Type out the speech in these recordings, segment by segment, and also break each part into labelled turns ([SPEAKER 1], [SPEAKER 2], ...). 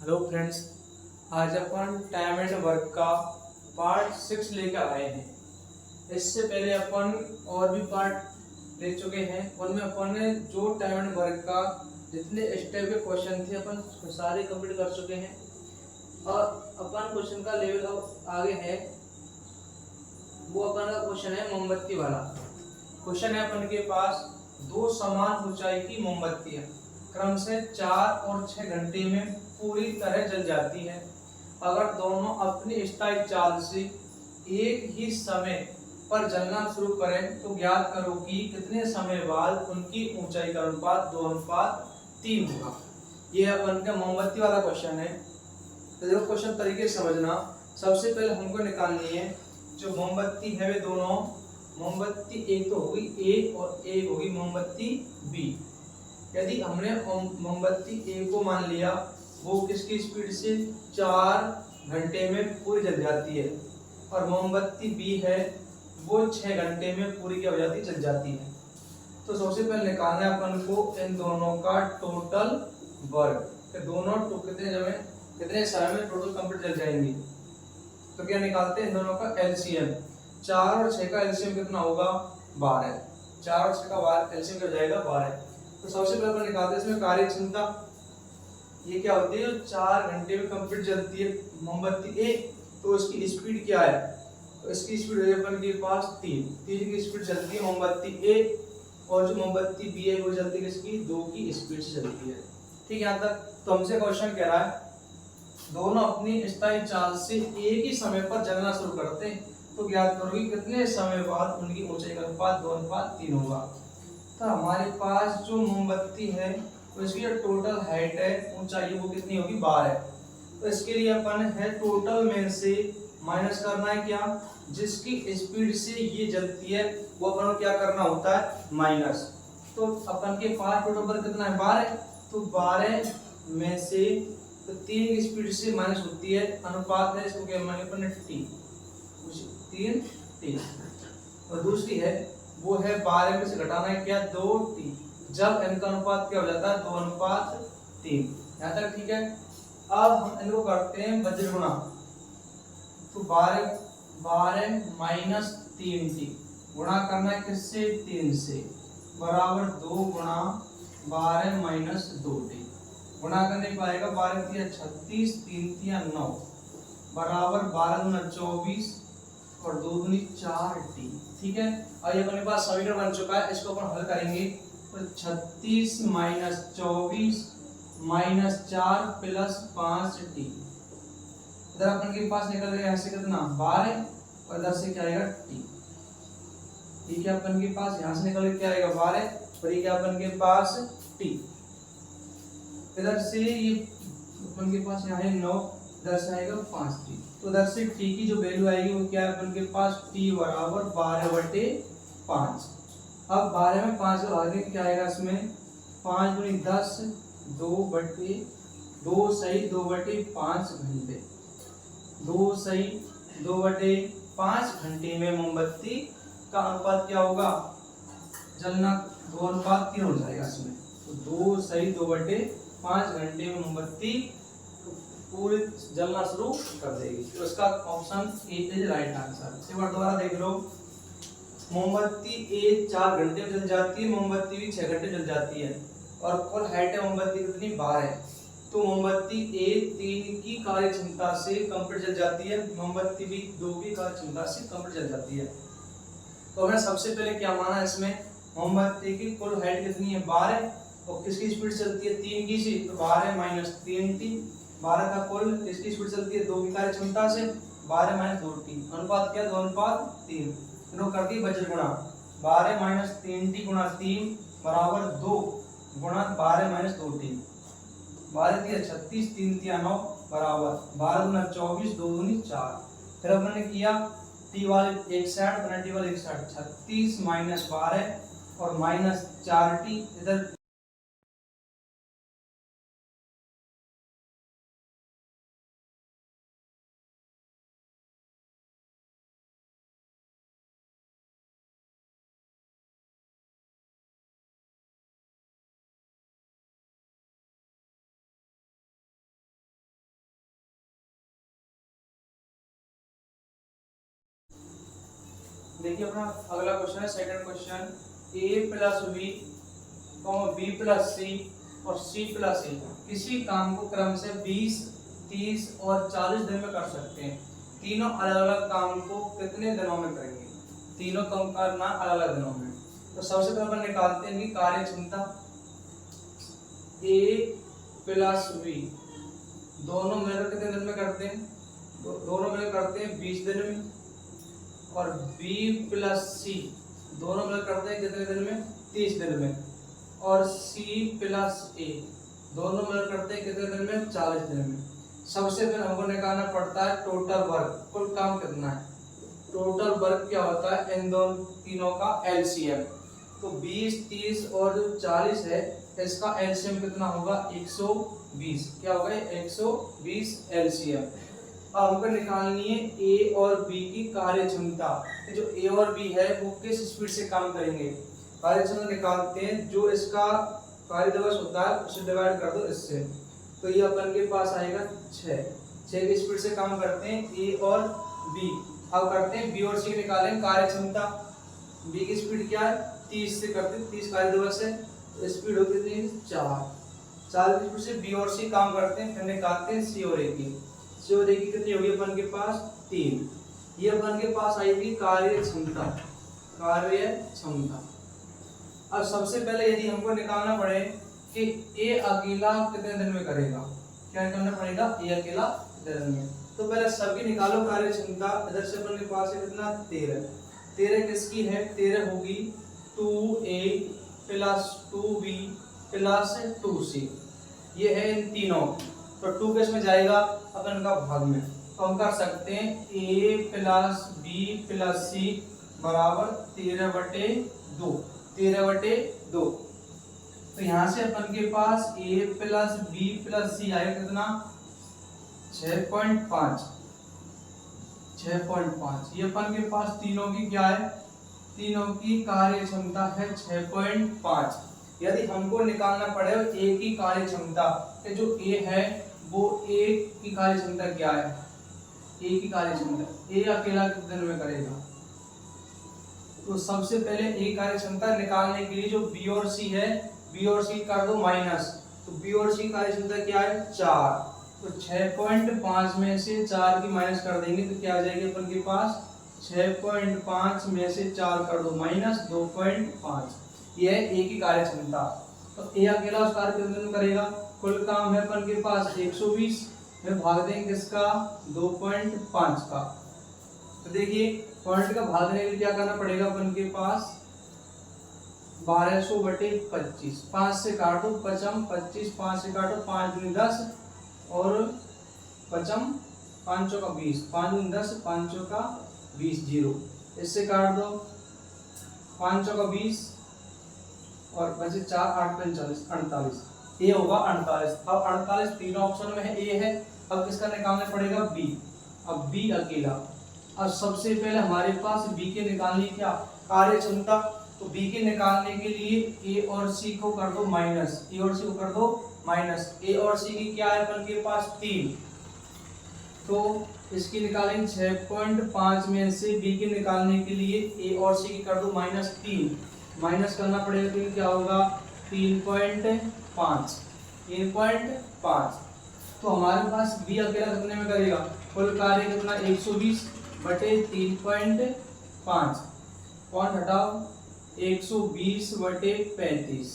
[SPEAKER 1] Hello friends, आज अपन time and work का part 6 लेकर आए हैं। इससे पहले अपन और भी पार्ट ले चुके हैं। उनमें अपन ने जो टाइम एंड वर्क का जितने स्टेप के क्वेश्चन थे अपन सारे कंप्लीट कर चुके हैं। और अपन क्वेश्चन का लेवल अब आगे है, वो अपन का क्वेश्चन है मोमबत्ती वाला। क्वेश्चन है अपन के पास, दो समान ऊंचाई की मोमबत्तियां क्रम से 4 और 6 घंटे में पूरी तरह जल जाती है। अगर दोनों अपनी स्थायी चाल से एक ही समय पर जलना शुरू करें तो ज्ञात करो कि कितने समय बाद उनकी ऊंचाई का अनुपात 2:3 होगा। ये अपन का मोमबत्ती वाला क्वेश्चन है। तो देखो क्वेश्चन तरीके से समझना। सबसे पहले हमको निकालनी है जो मोमबत्ती है वे दोनों, मोमबत्ती एक तो होगी ए और एक होगी मोमबत्ती बी। यदि हमने मोमबत्ती ए को मान लिया, वो किसकी स्पीड से 4 घंटे में पूरी जल जाती है, और मोमबत्ती बी है वो 6 घंटे में पूरी क्या हो जाती है, जल जाती है। तो सबसे पहले निकालना है अपन को इन दोनों का टोटल वर्क। दोनों कितने समय में टोटल कंप्लीट जल जाएंगे। तो क्या निकालते हैं इन दोनों का एलसीएम। 4 और 6 का एलसीएम कितना होगा, 12। 4 और 6 का एलसीएम क्या हो जाएगा, 12। तो सबसे पहले अपन निकालते हैं इसमें कार्य क्षमता। ये क्या होती है, 4 घंटे में कंप्लीट जलती है मोमबत्ती ए, तो उसकी स्पीड क्या है, तो इसकी स्पीड है अपन के पास 3 की स्पीड चलती है मोमबत्ती ए, और जो मोमबत्ती बी है वो जलती है किसकी, 2 की स्पीड से चलती है। ठीक है, यहाँ तक। तो हमसे क्वेश्चन कह रहा है दोनों अपनी स्थायी चाल से एक ही समय पर जलना शुरू करते हैं तो ज्ञात करो कि कितने समय बाद उनकी ऊंचाई का अनुपात 2:3 होगा। तो हमारे पास जो मोमबत्ती है उसकी जो टोटल हाइट है, ऊंचाई, वो कितनी होगी, 12। तो इसके लिए अपन है टोटल में से माइनस करना है क्या, जिसकी स्पीड से ये जलती है वो अपन को क्या करना होता है, माइनस। तो अपन के पास टोटल पर कितना है, 12। तो 12 में से तो 3 की स्पीड से माइनस होती है, अनुपात है, इसको क्या मानेंगे अपन टी, 3 टी। और दूसरी है वो है 12 में से घटाना है क्या, 2t, जब इनका अनुपात क्या हो जाता है, 2:3। यहाँ तक ठीक है। अब हम इनको करते हैं वज्र गुणा। तो 12 माइनस 3t गुणा करना है किससे, 3 से, बराबर 2 गुणा 12 माइनस 2t। गुणा करने पाएगा 12 तिया 36, 3 तिया 9, बराबर 12 गुना 24 और 2 दूनी 4t। ठीक है, और ये अपने पास समीकरण बन चुका है, इसको अपन हल करेंगे। तो 36 माइनस 24 माइनस 4 प्लस 5t। इधर अपन के पास निकल गया ऐसे कितना, 12, और इधर से क्या आएगा t। ठीक है, अपन के पास यहाँ से निकल के क्या आएगा, 12, और ये क्या अपन के पास t। इधर से ये अपन के पास यहाँ है 9, इधर से आएगा 5t। तो इधर से t की जो वैल्यू आएगी वो क्या है अपन के पास, t बराबर 12/5। अब 12 में 5 का भाग क्या आएगा, इसमें 5 दूनी 10, 2 सही 2/5 घंटे, 2 सही 2/5 घंटे में मोमबत्ती का अनुपात क्या होगा, जलना 2:3 हो जाएगा इसमें। तो 2 सही 2/5 घंटे में मोमबत्ती पूरी जलना शुरू कर देगी। तो इसका option A is right answer. एक बार दोबारा देख लो, मोमबत्ती ए 4 घंटे में जल जाती है, मोमबत्ती भी 6 घंटे जल जाती है, और कुल हाइट है मोमबत्ती कितनी, 12 है। तो मोमबत्ती ए 3 की कार्य क्षमता से कंप्लीट जल जाती है, मोमबत्ती भी 2 की कार्य क्षमता से कंप्लीट जल जाती है। तो हमने सबसे पहले क्या माना, इसमें मोमबत्ती की कुल हाइट कितनी है, 12, और किसकी स्पीड चलती है, 3 की सी, तो 12 माइनस 3t। 12 का कुल किसकी स्पीड चलती है, 2 की कार्य क्षमता से, 12 माइनस 2t, अनुपात क्या, 2:3। इनको करती वज्र गुणा, 12 माइनस 3t गुणा 3 बराबर 2 गुणा 12 माइनस 2t। 12 तिया 36, 3 तिया 9, बराबर 12 गुना 24, 2 दूनी 4। फिर हमने किया टी वाले एक साइड बना, टी वाले एक साइड, 36 माइनस 12 और माइनस 4t इधर देखिए अपना अगला क्वेश्चन है second question, a plus B B plus C और सी प्लस ए किसी काम को क्रम से 20, 30 और 40 दिन में कर सकते हैं। तीनों अलग अलग काम को कितने दिनों में करेंगे? तीनों काम करना अलग अलग दिनों में। तो सबसे पहले अपन निकालते हैं कि कार्य क्षमता a प्लस बी दोनों मिलकर कितने दिन में करते हैं? दोनों मिलकर करते हैं 20 दिन में। और b प्लस सी दोनों मिलकर करते हैं कितने दिन में? 30 दिन में। और c प्लस ए दोनों मिलकर करते हैं कितने दिन में? 40 दिन में। सबसे पहले हमको निकालना पड़ता है टोटल वर्क, कुल काम कितना है। टोटल वर्क क्या होता है? इन दोनों तीनों का एलसीएम। तो 20, 30 और जो 40 है इसका एलसीएम कितना होगा? 120। क्या होगा? 120 एलसीएम। अब हमको निकालनी है ए और बी की कार्य क्षमता। जो ए और बी है वो किस स्पीड से काम करेंगे? कार्य क्षमता निकालते हैं, जो इसका कार्य दिवस होता है उसे डिवाइड कर दो इससे, तो ये अपन के पास आएगा 6 की स्पीड से काम करते हैं ए और बी। अब करते हैं बी और सी निकालें कार्य क्षमता। बी की स्पीड क्या है? 30 से करते हैं, 30 कार्य दिवस है, स्पीड होती है 4 की स्पीड से बी और सी काम करते हैं। फिर निकालते हैं सी और ए की। सी और ए की कितनी होगी अपन के पास? 3। ये अपन के पास आएगी कार्य क्षमता। कार्य क्षमता। अब सबसे पहले यदि हमको निकालना पड़े कि ए अकेला कितने दिन में करेगा, क्या निकालना पड़ेगा? ए अकेला दिन में। तो पहले सबकी निकालो कार्य क्षमता। इधर से अपन के पास है कितना? 13 किसकी है? 13 होगी 2a plus 2b plus 2c। ये है इन तीनों। तो 2 किस में जाएगा? अपन का भाग में। तो हम कर सकते हैं a plus b plus c बराबर 13/2। 13/2। तो यहाँ से अपन के पास a plus b plus c आएगा कितना? 6.5। 6.5। ये अपन के पास तीनों की क्या है? तीनों की कार्य क्षमता है 6.5। यदि हमको निकालना पड़े ए की कार्य क्षमता, जो ए है वो ए की कार्य क्षमता क्या है? ए की कार्य क्षमता ए अकेला कितने दिन में करेगा? तो सबसे पहले ए कार्य क्षमता निकालने के लिए जो बी और सी है, बी और सी कर दो माइनस। तो बी और सी कार्य क्षमता क्या है? 4। तो 6.5 में से 4 की माइनस कर देंगे तो क्या आ जाएगी अपन के पास? 6.5 में से 4 कर दो माइनस 2.5। ये है ए की कार्य क्षमता। तो ए अकेला उस कार्य कितने दिन करेगा? कुल काम है अपन के पास 120 में भाग देंगे किसका? 2.5 का। तो देखिए पॉइंट का भागने के लिए क्या करना पड़ेगा अपन के पास? 1200/25। 5 से काटो 55, 25 5 से काटो 5 दूनी 10 और 55 5 चौका 20, 5 दूनी 10 5 चौका 20 0। इससे काट दो 5 चौका 20 और बचे 4 8 45 48। ये होगा 48। अब 48 तीनों ऑप्शन में है, ए है। अब किसका निकालना पड़ेगा? बी। अब बी अकेला। अब सबसे पहले हमारे पास बी के निकालने की क्या कार्य क्षमता। तो बी के निकालने के लिए ए और सी को कर दो माइनस। ए और सी को कर दो माइनस। ए और सी की क्या है अपन के पास? 3। तो इसकी निकालेंगे 6.5 में से बी के निकालने के लिए ए और सी की कर दो -3। माइनस करना पड़ेगा तो क्या होगा? 3.5। 3.5। तो हमारे पास बी अकेला कितने में करेगा? कुल कार्य कितना? 120/3.5। कौन हटाओ? 120/35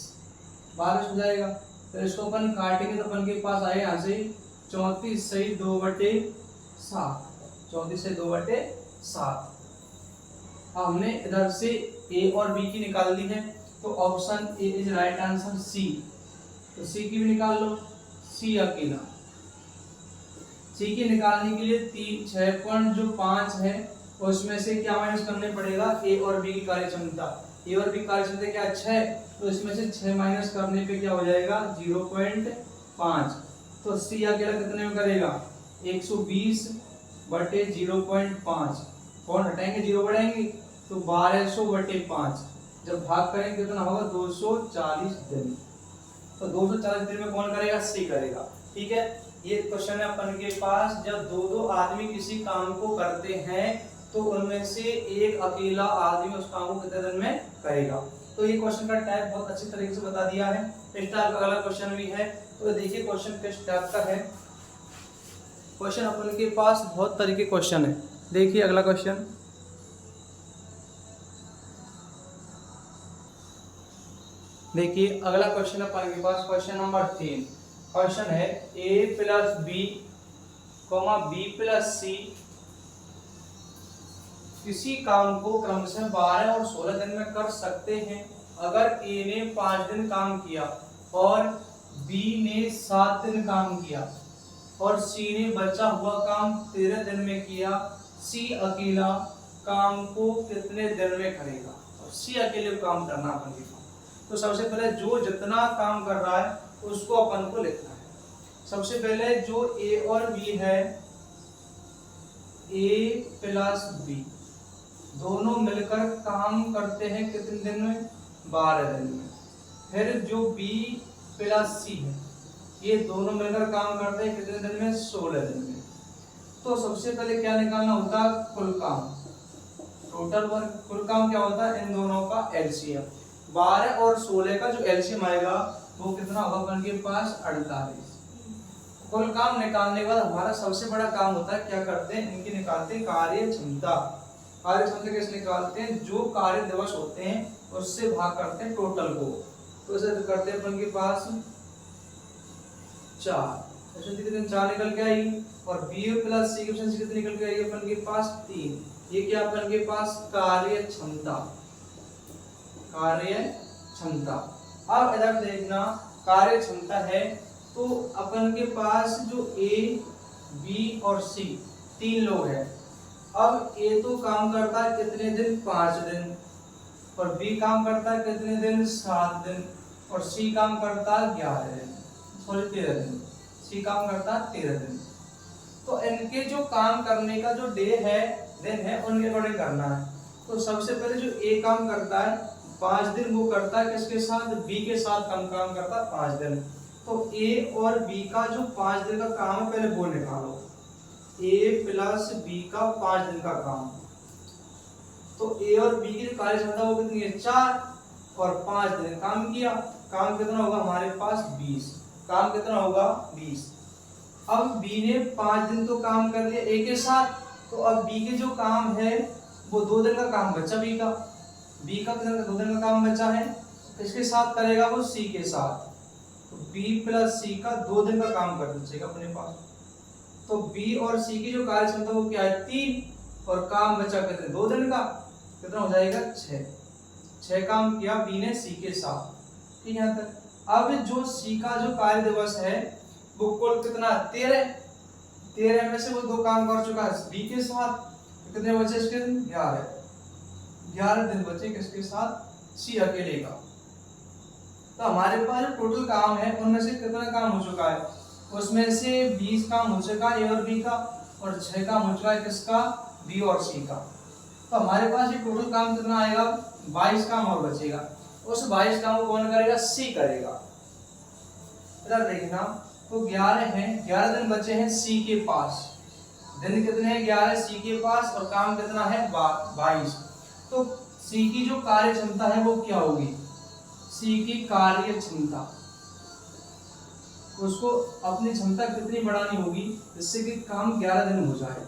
[SPEAKER 1] 12 हो जाएगा। तो इसको अपन काटेंगे तो अपन के पास आए यहाँ से 34 सही 2/7। 34 से 2/7। अब हमने इधर से ए और बी की निकाल ली है, तो option A is right answer C. तो सी की भी निकाल लो। सी अकेला। सी की निकालने के लिए 6.5 है उसमें से क्या माइनस करने पड़ेगा? ए और बी की कार्य क्षमता। ए और बी कार्य क्षमता क्या? 6। तो इसमें से 6 माइनस करने पे क्या हो जाएगा? 0.5। तो सी अकेला कितने में करेगा? 120/0.5। कौन हटाएंगे? 0 बढ़ाएंगे तो 1200/5। जब भाग करेंगे कितना होगा? 240 दिन। तो 240 दिन में कौन करेगा? सी करेगा। ठीक है। ये क्वेश्चन है अपन के पास, जब दो आदमी किसी काम को करते हैं तो उनमें से एक अकेला आदमी उस काम को कितने दिन में करेगा। तो ये क्वेश्चन का टाइप बहुत अच्छी तरीके से बता दिया है। इस टाइप का अगला क्वेश्चन भी है, तो देखिए क्वेश्चन किस टाइप का है। क्वेश्चन अपन के पास बहुत तरीके क्वेश्चन है। देखिए अगला क्वेश्चन, देखिए अगला क्वेश्चन अपन के पास क्वेश्चन नंबर 3। क्वेश्चन है a plus B B plus C किसी काम को क्रमशः 12 और 16 दिन में कर सकते हैं अगर a ने 5 दिन काम किया और b ने 7 दिन काम किया और c ने बचा हुआ काम 13 दिन में किया। c अकेला काम को कितने दिन में करेगा? और c अकेले काम करना अपन के पास। तो सबसे पहले जो जितना काम कर रहा है उसको अपन को लिखना है। सबसे पहले जो a और b है, a प्लस b दोनों मिलकर काम करते हैं कितने दिन में? 12 दिन में। फिर जो b प्लस c है, ये दोनों मिलकर काम करते हैं कितने दिन में? 16 दिन में। तो सबसे पहले क्या निकालना होता है? कुल काम, टोटल वर्क। कुल काम क्या होता है? इन दोनों का एलसीएम। 12 और 16 का जो एलसीएम आएगा वो कितना होगा अपन के पास? 48। कुल काम निकालने के बाद हमारा सबसे बड़ा काम होता है, क्या करते हैं? इनकी निकालते हैं कार्य क्षमता। कार्य क्षमता कैसे निकालते हैं? जो कार्य दिवस होते हैं उससे भाग करते हैं टोटल को। तो इसे करते हैं अपन के पास 4, ऐसे कितने 4 निकल के आई। और b प्लस c की एफिशिएंसी कितनी निकल के आई अपन के पास? 3। ये क्या अपन के पास? कार्य क्षमता। कार्य क्षमता। अब इधर देखना, कार्य क्षमता है तो अपन के पास जो a, b और c 3 लोग हैं। अब a तो काम करता है कितने दिन? 5 दिन। और b काम करता है कितने दिन? 7 दिन। और c काम करता है 11 दिन, सॉरी 13 दिन। c काम करता है 13 दिन। तो इनके जो काम करने का जो डे है, दिन है, उनके अकॉर्डिंग करना है। तो सबसे पहले जो a काम करता है 5 दिन, वो करता है किसके साथ? b के साथ काम करता है 5 दिन। तो a और b का जो 5 दिन का काम है पहले वो निकालो। a प्लस b का 5 दिन का काम। तो a और b की जो कार्य क्षमता वो कितनी है? 4। और 5 दिन काम किया, काम कितना होगा हमारे पास? 20। काम कितना होगा? 20। अब b ने 5 दिन तो काम कर लिया a के साथ, तो अब b के जो काम है वो 2 दिन का काम बचा b का। b का 2 दिन का काम बचा है, इसके साथ करेगा वो c के साथ। तो b प्लस c का 2 दिन का काम कर दीजिएगा अपने पास। तो b और c की जो कार्य क्षमता वो क्या है? 3। और काम बचा कितने? 2 दिन का। कितना हो जाएगा? 6 काम किया b ने c के साथ। ठीक है, यहाँ तक। अब जो c का जो कार्य दिवस है वो कुल कितना? 13 में से वो 2 काम कर चुका है b के साथ। कितने बचे इसके दिन? 11 दिन बचे किसके साथ? c अकेले का। तो हमारे पास जो टोटल काम है उनमें से कितना काम हो चुका है? उसमें से 20 काम हो चुका है a और b का, और 6 काम हो चुका है किसका? b और c का। तो हमारे पास ये टोटल काम कितना आएगा? 22 काम और बचेगा। उस 22 काम को कौन करेगा? c करेगा। इधर देखना, तो 11 हैं, 11 दिन बचे हैं c के पास। दिन कितने हैं? 11 c के पास, और काम कितना है? 22। तो c की जो कार्य क्षमता है वो क्या होगी? c की कार्य क्षमता, उसको अपनी क्षमता कितनी बढ़ानी होगी जिससे कि काम 11 दिन हो जाए।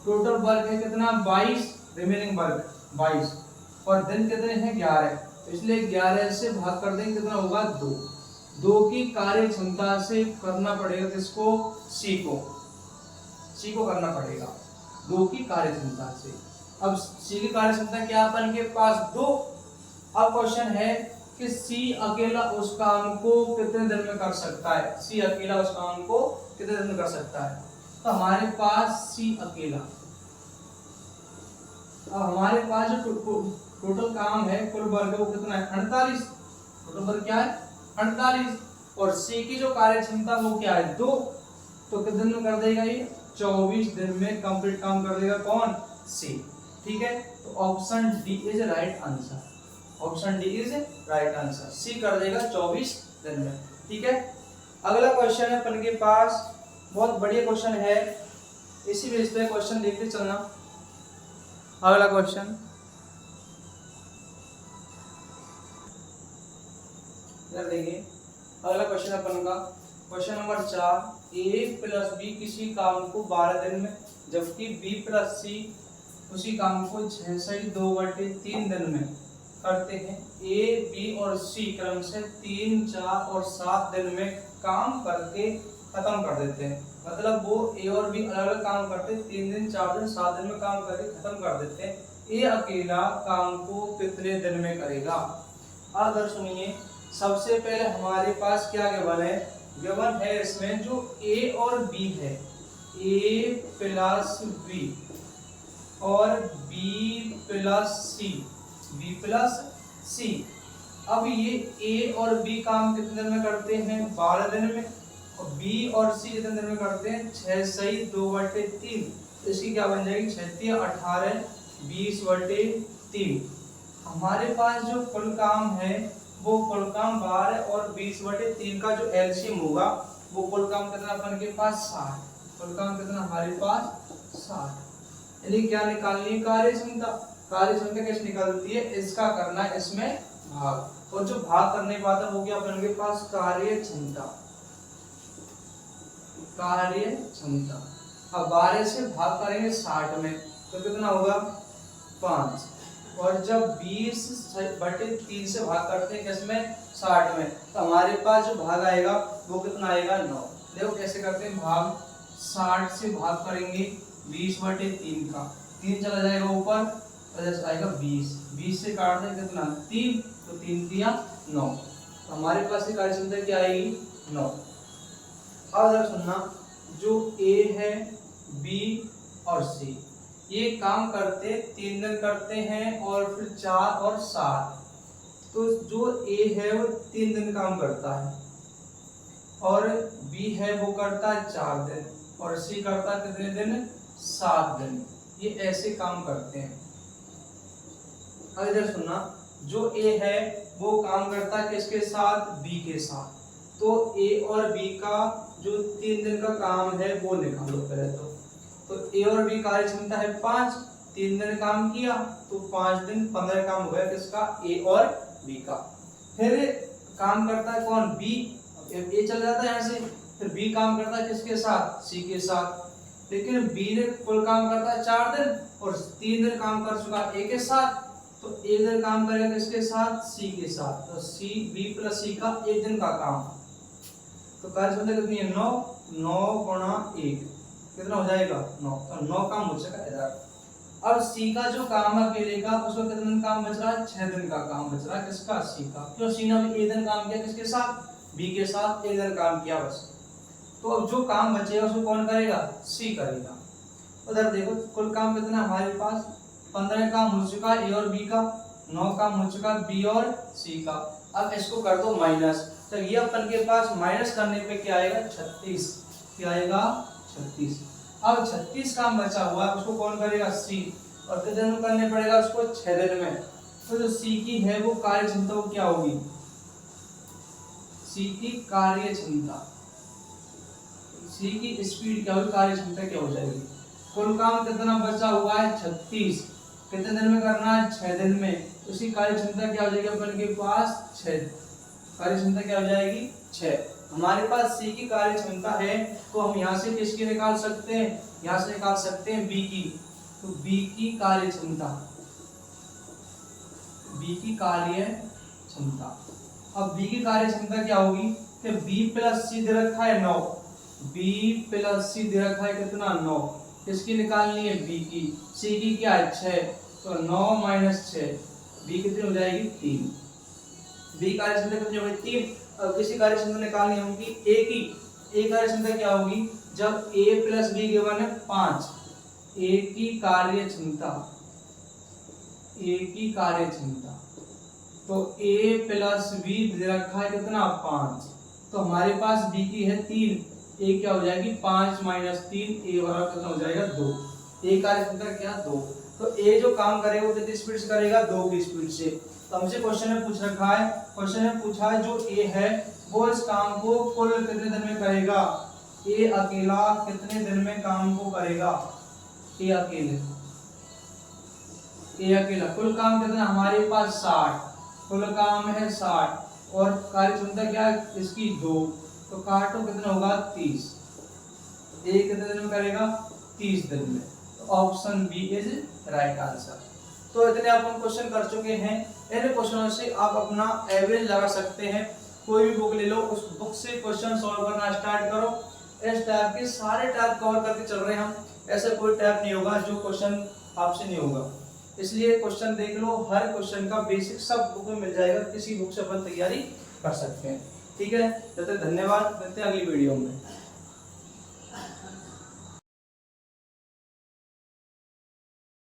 [SPEAKER 1] टोटल वर्क है कितना? 22, रिमेनिंग वर्क 22, और दिन कितने हैं? 11। इसलिए 11 से भाग कर देंगे, कितना होगा? 2 की कार्य क्षमता से करना पड़ेगा किसको? c को करना पड़ेगा 2 की कार्य क्षमता से। अब c की कार्य क्षमता क्या अपन के पास? 2। अब क्वेश्चन है कि c अकेला उस काम को कितने दिन में कर सकता है? c अकेला उस काम को कितने दिन में कर सकता है? तो हमारे पास c अकेला, अब हमारे पास जो टोटल काम है, कुल वर्ग वो कितना है? 48। टोटल वर्ग क्या है? 48। और c की जो कार्य क्षमता वो क्या है? 2। तो कितने दिन में कर देगा ये? 24 दिन में कंप्लीट काम कर देगा। कौन? c। ठीक है, तो option D is right answer. Option D is right answer, C कर देगा 24 दिन में। ठीक है, अगला क्वेश्चन है अपन के पास, बहुत बढ़िया क्वेश्चन है, इसी बेस पे क्वेश्चन देखते चलना। अगला क्वेश्चन, इधर देखिए अगला क्वेश्चन अपन का क्वेश्चन नंबर 4, ए प्लस बी किसी काम को 12 दिन में जबकि बी प्लस सी उसी काम को 6/2/3 दिन में करते हैं। ए बी और सी क्रम से 3, 4 और 7 दिन में काम करके खत्म कर देते हैं। मतलब वो ए और बी अलग अलग काम करते हैं, 3 दिन 4 दिन 7 दिन में काम करके खत्म कर देते हैं। ए अकेला काम को कितने दिन में करेगा? अगर सुनिए, सबसे पहले हमारे पास क्या गिवन है? गिवन है इसमें जो ए और बी है, ए प्लस बी और बी प्लस सी, बी प्लस सी। अब ये ए और बी काम कितने दिन में करते हैं? 12 दिन में। और बी और सी कितने दिन में करते हैं? 6/2/3। इसकी क्या बन जाएगी? 6 18 20/3। हमारे पास जो कुल काम है वो कुल काम 12 और 20/3 का जो एलसीएम होगा वो कुल काम कितना अपन के पास? 60। कुल काम कितना हमारे पास? 60। यानी क्या निकालनी है? कार्य क्षमता। कार्य क्षमता कैसे निकलती है? इसका करना है इसमें भाग, और जो भाग करने पाता वो क्या अपन के पास? कार्य क्षमता। कार्य क्षमता। अब 12 से भाग करेंगे 60 में तो कितना होगा? 5। और जब 20/3 से भाग करते हैं किसमें? 60 में, तो हमारे पास जो भाग आएगा वो कितना आएगा? 9। देखो कैसे करते हैं भाग। 60 से भाग करेंगे 20/3 का, 3 चला जाएगा ऊपर, तो आएगा 20। 20 से काट दें कितना? 3, तो 3 दिया 9। तो हमारे पास कार्य क्षमता क्या आएगी? 9। अब जरा सुनना, जो ए है, बी और सी ये काम करते 3 दिन करते हैं और फिर 4 और 7। तो जो ए है वो 3 दिन काम करता है और बी है वो करता है 4 दिन और सी करता है कितने दिन? 7 दिन। ये ऐसे काम करते हैं। अब इधर सुनना, जो ए है वो काम करता है किसके साथ? बी के साथ। तो ए और बी का जो 3 दिन का काम है वो निकालो पहले। तो ए और बी कार्य क्षमता है 5, 3 दिन काम किया तो 5 दिन 15 काम हो गया किसका? ए और बी का। फिर काम करता है कौन? बी। ए चल जाता है यहाँ से, फिर बी काम करता है किसके साथ? सी के साथ। लेकिन बी ने कुल काम करता है 4 दिन और 3 दिन काम कर चुका ए के साथ, तो 1 दिन काम करेगा किसके साथ? सी के साथ। तो सी बी प्लस सी का 1 दिन का काम। तो कार्य क्षमता कितनी है? 9। 9 गुणा 1 कितना हो जाएगा? 9। तो 9 काम हो चुका इधर। अब सी का जो काम है अकेले का, उसको कितने दिन काम बच रहा है? 6 दिन का काम बच रहा है किसका? सी का। क्यों? सी ने भी 1 दिन काम किया किसके साथ? बी के साथ 1 दिन काम किया बस। तो अब जो काम बचेगा उसको कौन करेगा? सी करेगा। उधर देखो कुल काम कितना हमारे पास? 15 काम हो चुका है ए और बी का, 9 काम हो चुका है बी और सी का। अब इसको कर दो माइनस, तो ये अपन के पास माइनस करने पे क्या आएगा? 36। क्या आएगा? 36। अब 36 काम बचा हुआ है उसको कौन करेगा? सी। और कितने दिन में करने पड़ेगा उसको? 6 दिन में। तो जो सी की है वो कार्य क्षमता वो क्या होगी? सी की कार्य क्षमता, सी की स्पीड क्या होगी? कार्य क्षमता क्या हो जाएगी? कुल काम कितना बचा हुआ है? 36। कितने दिन में करना है? 6 दिन में। उसकी कार्य क्षमता क्या हो जाएगी अपन के पास? 6। कार्य क्षमता क्या हो जाएगी? 6। हमारे पास सी की कार्य क्षमता है तो हम यहाँ से किसकी निकाल सकते हैं? यहाँ से निकाल सकते हैं बी की। तो बी की कार्य क्षमता, बी की कार्य क्षमता। अब बी की कार्य क्षमता क्या होगी? कि बी प्लस सी दे रखा है 9, बी प्लस सी दे रखा है कितना? 9। किसकी निकालनी है? बी की। सी की क्या है? 6। तो 9 माइनस 6, बी कितनी हो जाएगी? 3। बी कार्य क्षमता कितनी होगी? 3। अब किसी कार्य क्षमता निकालनी होगी ए की। ए कार्य क्षमता क्या होगी? जब ए प्लस बी गिवन है 5, ए की कार्य क्षमता, ए की कार्य क्षमता, तो ए प्लस बी दे रखा है कितना? 5। तो हमारे पास बी की है 3, ए क्या हो जाएगी? 5 माइनस 3, ए बराबर कितना हो जाएगा? 2। ए कार्य क्षमता क्या? 2। तो ए जो काम करेगा वो कितनी स्पीड से करेगा? 2 की स्पीड से। तो हमसे क्वेश्चन में पूछ रखा है, क्वेश्चन में पूछा है जो ए है वो इस काम को कुल कितने दिन में करेगा? ए अकेला कितने दिन में काम को करेगा? ए अकेले ए अकेला। कुल काम कितना हमारे पास 60, कुल काम है 60 और कार्य क्षमता क्या है इसकी 2, तो काटो कितना होगा 30। ए कितने दिन में करेगा 30 दिन में, तो option B is right answer. तो इतने अपन क्वेश्चन कर चुके हैं। इन क्वेश्चनों से आप अपना एवरेज लगा सकते हैं। कोई भी बुक ले लो, उस बुक से क्वेश्चन सॉल्व करना स्टार्ट करो। इस टाइप के सारे टाइप कवर करके चल रहे हैं हम, ऐसा कोई टाइप नहीं होगा जो क्वेश्चन आपसे नहीं होगा। इसलिए क्वेश्चन देख लो, हर क्वेश्चन का बेसिक सब बुक में मिल जाएगा, किसी बुक से अपन तैयारी कर सकते हैं। ठीक है, तब तक धन्यवाद, मिलते हैं अगली वीडियो में।